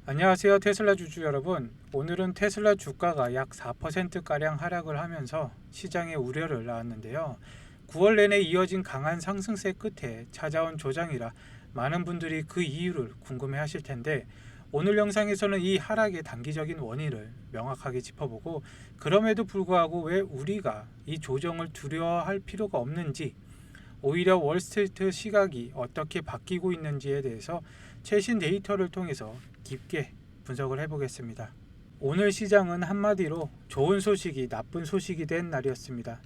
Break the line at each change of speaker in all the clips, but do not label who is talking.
안녕하세요, 테슬라 주주 여러분. 오늘은 테슬라 주가가 약 4%가량 하락을 하면서 시장의 우려를 낳았는데요. 9월 내내 이어진 강한 상승세 끝에 찾아온 조정이라 많은 분들이 그 이유를 궁금해 하실 텐데, 오늘 영상에서는 이 하락의 단기적인 원인을 명확하게 짚어보고, 그럼에도 불구하고 왜 우리가 이 조정을 두려워할 필요가 없는지, 오히려 월스트리트 시각이 어떻게 바뀌고 있는지에 대해서 최신 데이터를 통해서 깊게 분석을 해보겠습니다. 오늘 시장은 한마디로 좋은 소식이 나쁜 소식이 된 날이었습니다.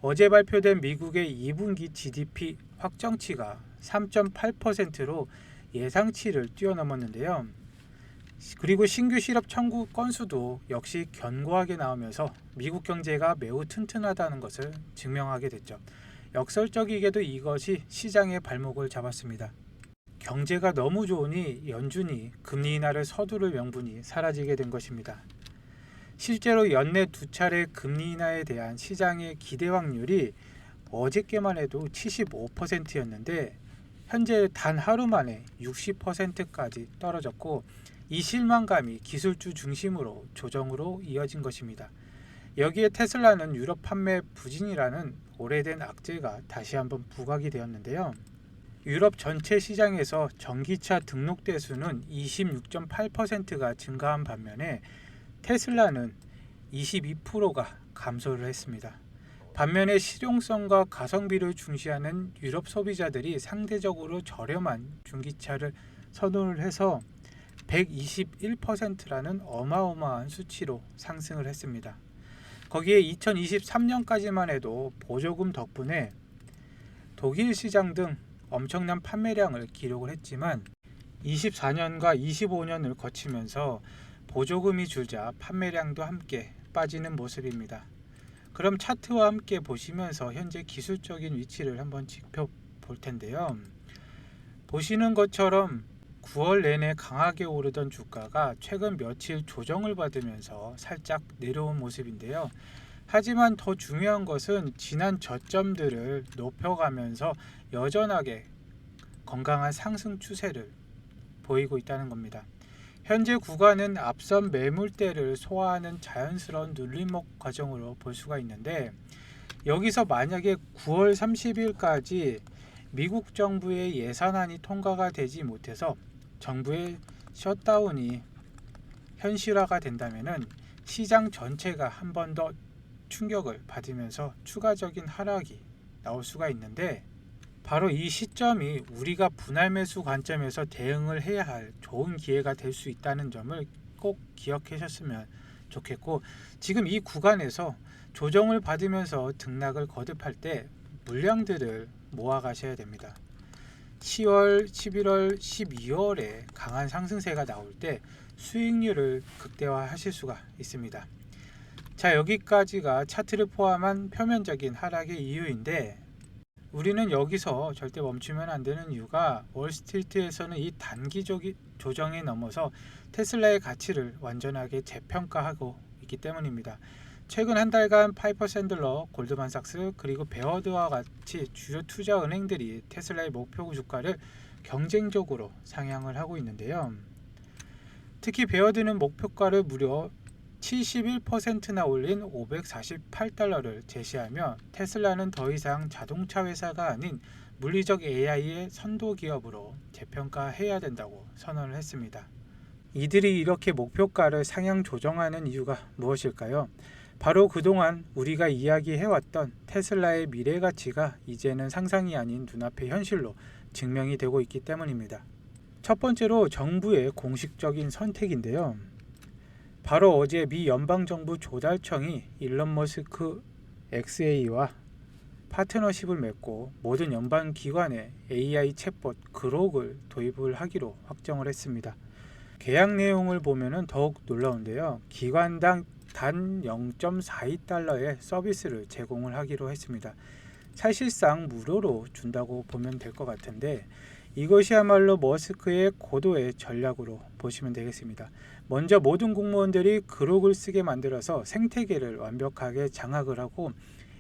어제 발표된 미국의 2분기 GDP 확정치가 3.8%로 예상치를 뛰어넘었는데요. 그리고 신규 실업 청구 건수도 역시 견고하게 나오면서 미국 경제가 매우 튼튼하다는 것을 증명하게 됐죠. 역설적이게도 이것이 시장의 발목을 잡았습니다. 경제가 너무 좋으니 연준이 금리 인하를 서두를 명분이 사라지게 된 것입니다. 실제로 연내 두 차례 금리 인하에 대한 시장의 기대 확률이 어저께만 해도 75%였는데 현재 단 하루 만에 60%까지 떨어졌고, 이 실망감이 기술주 중심으로 조정으로 이어진 것입니다. 여기에 테슬라는 유럽 판매 부진이라는 오래된 악재가 다시 한번 부각이 되었는데요. 유럽 전체 시장에서 전기차 등록 대수는 26.8%가 증가한 반면에 테슬라는 22%가 감소를 했습니다. 반면에 실용성과 가성비를 중시하는 유럽 소비자들이 상대적으로 저렴한 중기차를 선호를 해서 121%라는 어마어마한 수치로 상승을 했습니다. 거기에 2023년까지만 해도 보조금 덕분에 독일 시장 등 엄청난 판매량을 기록을 했지만 24년과 25년을 거치면서 보조금이 줄자 판매량도 함께 빠지는 모습입니다. 그럼 차트와 함께 보시면서 현재 기술적인 위치를 한번 짚어볼 텐데요. 보시는 것처럼 9월 내내 강하게 오르던 주가가 최근 며칠 조정을 받으면서 살짝 내려온 모습인데요. 하지만 더 중요한 것은 지난 저점들을 높여가면서 여전하게 건강한 상승 추세를 보이고 있다는 겁니다. 현재 구간은 앞선 매물대를 소화하는 자연스러운 눌림목 과정으로 볼 수가 있는데, 여기서 만약에 9월 30일까지 미국 정부의 예산안이 통과가 되지 못해서 정부의 셧다운이 현실화가 된다면 시장 전체가 한 번 더 충격을 받으면서 추가적인 하락이 나올 수가 있는데, 바로 이 시점이 우리가 분할 매수 관점에서 대응을 해야 할 좋은 기회가 될 수 있다는 점을 꼭 기억하셨으면 좋겠고, 지금 이 구간에서 조정을 받으면서 등락을 거듭할 때 물량들을 모아 가셔야 됩니다. 10월, 11월, 12월에 강한 상승세가 나올 때 수익률을 극대화하실 수가 있습니다. 자, 여기까지가 차트를 포함한 표면적인 하락의 이유인데, 우리는 여기서 절대 멈추면 안 되는 이유가 월스트리트에서는 이 단기적인 조정에 넘어서 테슬라의 가치를 완전하게 재평가하고 있기 때문입니다. 최근 한 달간 파이퍼 샌들러, 골드만삭스, 그리고 베어드와 같이 주요 투자 은행들이 테슬라의 목표 주가를 경쟁적으로 상향을 하고 있는데요. 특히 베어드는 목표가를 무려 71%나 올린 548달러를 제시하며, 테슬라는 더 이상 자동차 회사가 아닌 물리적 AI의 선도 기업으로 재평가해야 된다고 선언을 했습니다. 이들이 이렇게 목표가를 상향 조정하는 이유가 무엇일까요? 바로 그동안 우리가 이야기해왔던 테슬라의 미래 가치가 이제는 상상이 아닌 눈앞의 현실로 증명이 되고 있기 때문입니다. 첫 번째로 정부의 공식적인 선택인데요. 바로 어제 미 연방정부 조달청이 일론 머스크 XA와 파트너십을 맺고 모든 연방기관에 AI 챗봇 그록을 도입을 하기로 확정을 했습니다. 계약 내용을 보면 더욱 놀라운데요. 기관당 단 0.42달러의 서비스를 제공을 하기로 했습니다. 사실상 무료로 준다고 보면 될 것 같은데, 이것이야말로 머스크의 고도의 전략으로 보시면 되겠습니다. 먼저 모든 공무원들이 그록을 쓰게 만들어서 생태계를 완벽하게 장악을 하고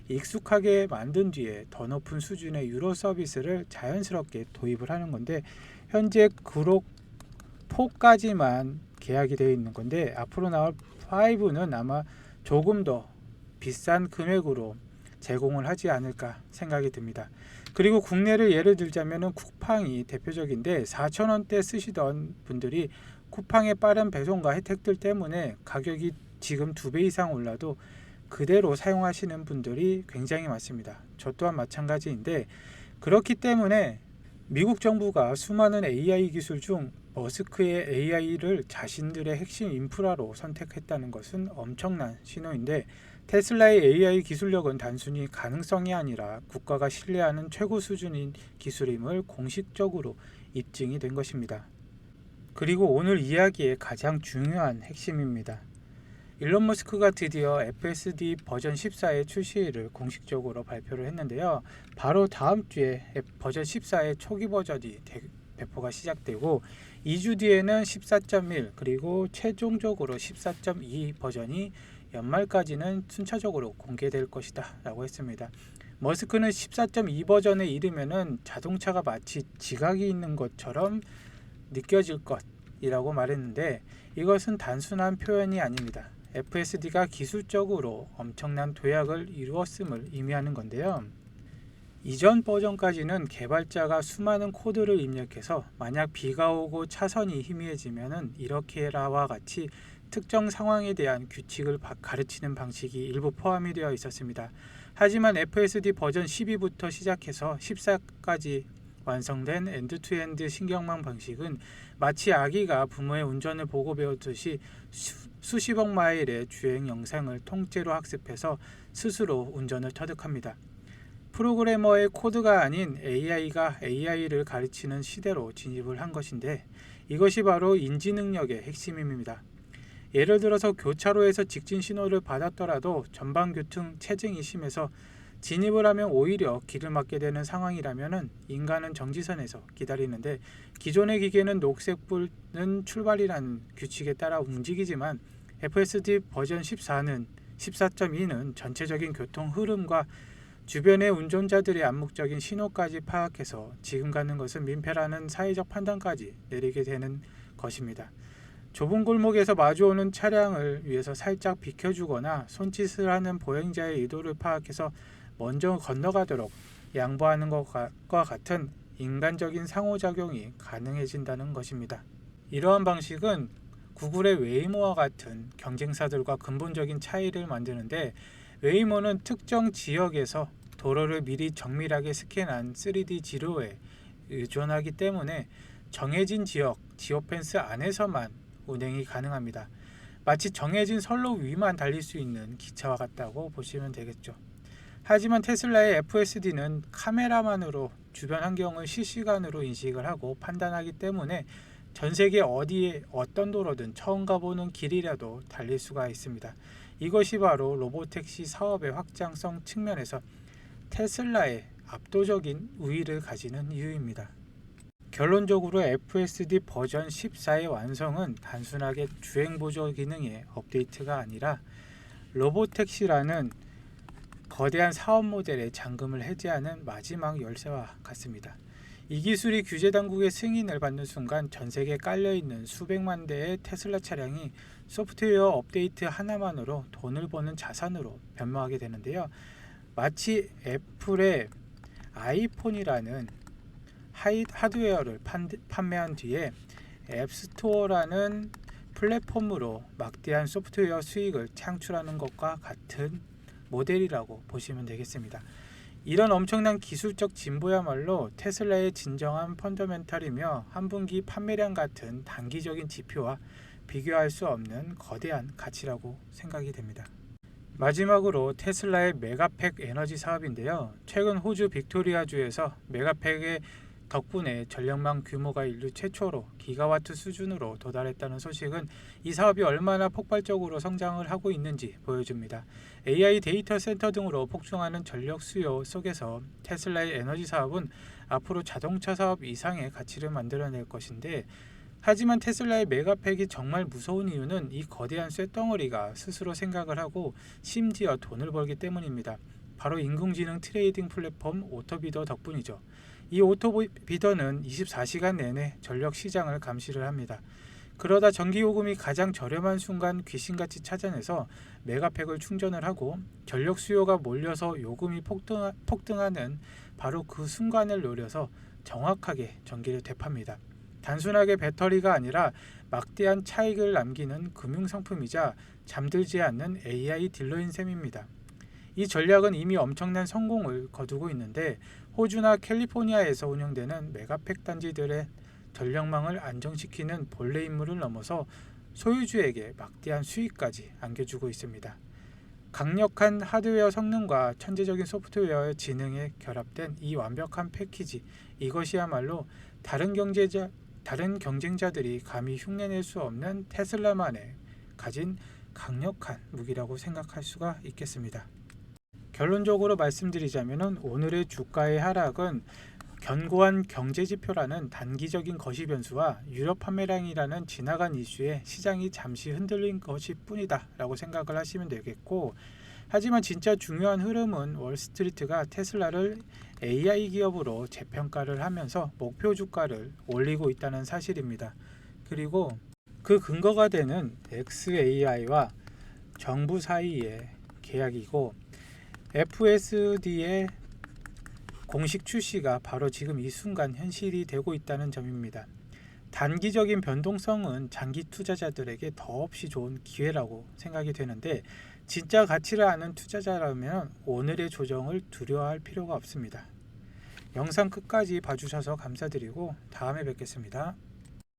익숙하게 만든 뒤에 더 높은 수준의 유료 서비스를 자연스럽게 도입을 하는 건데, 현재 그록 4까지만 계약이 되어 있는 건데 앞으로 나올 5는 아마 조금 더 비싼 금액으로 제공을 하지 않을까 생각이 듭니다. 그리고 국내를 예를 들자면 쿠팡이 대표적인데 4,000원대 쓰시던 분들이 쿠팡의 빠른 배송과 혜택들 때문에 가격이 지금 2배 이상 올라도 그대로 사용하시는 분들이 굉장히 많습니다. 저 또한 마찬가지인데, 그렇기 때문에 미국 정부가 수많은 AI 기술 중 머스크의 AI를 자신들의 핵심 인프라로 선택했다는 것은 엄청난 신호인데, 테슬라의 AI 기술력은 단순히 가능성이 아니라 국가가 신뢰하는 최고 수준인 기술임을 공식적으로 입증이 된 것입니다. 그리고 오늘 이야기의 가장 중요한 핵심입니다. 일론 머스크가 드디어 FSD 버전 14의 출시를 공식적으로 발표를 했는데요. 바로 다음 주에 버전 14의 초기 버전이 배포가 시작되고 2주 뒤에는 14.1 그리고 최종적으로 14.2 버전이 연말까지는 순차적으로 공개될 것이다 라고 했습니다. 머스크는 14.2 버전에 이르면은 자동차가 마치 지각이 있는 것처럼 느껴질 것이라고 말했는데, 이것은 단순한 표현이 아닙니다. FSD가 기술적으로 엄청난 도약을 이루었음을 의미하는 건데요. 이전 버전까지는 개발자가 수많은 코드를 입력해서 만약 비가 오고 차선이 희미해지면 이렇게라와 같이 특정 상황에 대한 규칙을 가르치는 방식이 일부 포함이 되어 있었습니다. 하지만 FSD 버전 12부터 시작해서 14까지 완성된 엔드-투-엔드 신경망 방식은 마치 아기가 부모의 운전을 보고 배우듯이 수십억 마일의 주행 영상을 통째로 학습해서 스스로 운전을 터득합니다. 프로그래머의 코드가 아닌 AI가 AI를 가르치는 시대로 진입을 한 것인데, 이것이 바로 인지 능력의 핵심입니다. 예를 들어서 교차로에서 직진 신호를 받았더라도 전방 교통 체증이 심해서 진입을 하면 오히려 길을 막게 되는 상황이라면 인간은 정지선에서 기다리는데, 기존의 기계는 녹색불은 출발이라는 규칙에 따라 움직이지만 FSD 버전 14.2는 전체적인 교통 흐름과 주변의 운전자들의 암묵적인 신호까지 파악해서 지금 가는 것은 민폐라는 사회적 판단까지 내리게 되는 것입니다. 좁은 골목에서 마주오는 차량을 위해서 살짝 비켜주거나 손짓을 하는 보행자의 의도를 파악해서 먼저 건너가도록 양보하는 것과 같은 인간적인 상호작용이 가능해진다는 것입니다. 이러한 방식은 구글의 웨이모와 같은 경쟁사들과 근본적인 차이를 만드는데, 웨이모는 특정 지역에서 도로를 미리 정밀하게 스캔한 3D 지도에 의존하기 때문에 정해진 지역, 지오펜스 안에서만 운행이 가능합니다. 마치 정해진 선로 위만 달릴 수 있는 기차와 같다고 보시면 되겠죠. 하지만 테슬라의 FSD는 카메라만으로 주변 환경을 실시간으로 인식을 하고 판단하기 때문에 전 세계 어디에 어떤 도로든 처음 가보는 길이라도 달릴 수가 있습니다. 이것이 바로 로보택시 사업의 확장성 측면에서 테슬라의 압도적인 우위를 가지는 이유입니다. 결론적으로 FSD 버전 14의 완성은 단순하게 주행보조 기능의 업데이트가 아니라 로보택시라는 거대한 사업 모델의 잠금을 해제하는 마지막 열쇠와 같습니다. 이 기술이 규제당국의 승인을 받는 순간 전세계에 깔려있는 수백만 대의 테슬라 차량이 소프트웨어 업데이트 하나만으로 돈을 버는 자산으로 변모하게 되는데요. 마치 애플의 아이폰이라는 하드웨어를 판매한 뒤에 앱스토어라는 플랫폼으로 막대한 소프트웨어 수익을 창출하는 것과 같은 모델이라고 보시면 되겠습니다. 이런 엄청난 기술적 진보야말로 테슬라의 진정한 펀더멘탈이며 한 분기 판매량 같은 단기적인 지표와 비교할 수 없는 거대한 가치라고 생각이 됩니다. 마지막으로 테슬라의 메가팩 에너지 사업인데요. 최근 호주 빅토리아주에서 메가팩의 덕분에 전력망 규모가 인류 최초로 기가와트 수준으로 도달했다는 소식은 이 사업이 얼마나 폭발적으로 성장을 하고 있는지 보여줍니다. AI 데이터 센터 등으로 폭증하는 전력 수요 속에서 테슬라의 에너지 사업은 앞으로 자동차 사업 이상의 가치를 만들어낼 것인데, 하지만 테슬라의 메가팩이 정말 무서운 이유는 이 거대한 쇳덩어리가 스스로 생각을 하고 심지어 돈을 벌기 때문입니다. 바로 인공지능 트레이딩 플랫폼 오토비더 덕분이죠. 이 오토비더는 24시간 내내 전력 시장을 감시를 합니다. 그러다 전기요금이 가장 저렴한 순간 귀신같이 찾아내서 메가팩을 충전을 하고 전력 수요가 몰려서 요금이 폭등하는 바로 그 순간을 노려서 정확하게 전기를 되팝니다. 단순하게 배터리가 아니라 막대한 차익을 남기는 금융상품이자 잠들지 않는 AI 딜러인 셈입니다. 이 전략은 이미 엄청난 성공을 거두고 있는데 호주나 캘리포니아에서 운영되는 메가팩 단지들의 전력망을 안정시키는 본래 임무를 넘어서 소유주에게 막대한 수익까지 안겨주고 있습니다. 강력한 하드웨어 성능과 천재적인 소프트웨어의 지능에 결합된 이 완벽한 패키지, 이것이야말로 다른 경쟁자들이 감히 흉내낼 수 없는 테슬라만의 가진 강력한 무기라고 생각할 수가 있겠습니다. 결론적으로 말씀드리자면 오늘의 주가의 하락은 견고한 경제지표라는 단기적인 거시 변수와 유럽 판매량이라는 지나간 이슈에 시장이 잠시 흔들린 것일 뿐이다 라고 생각을 하시면 되겠고, 하지만 진짜 중요한 흐름은 월스트리트가 테슬라를 AI 기업으로 재평가를 하면서 목표 주가를 올리고 있다는 사실입니다. 그리고 그 근거가 되는 xAI와 정부 사이의 계약이고 FSD의 공식 출시가 바로 지금 이 순간 현실이 되고 있다는 점입니다. 단기적인 변동성은 장기 투자자들에게 더없이 좋은 기회라고 생각이 되는데, 진짜 가치를 아는 투자자라면 오늘의 조정을 두려워할 필요가 없습니다. 영상 끝까지 봐주셔서 감사드리고 다음에 뵙겠습니다.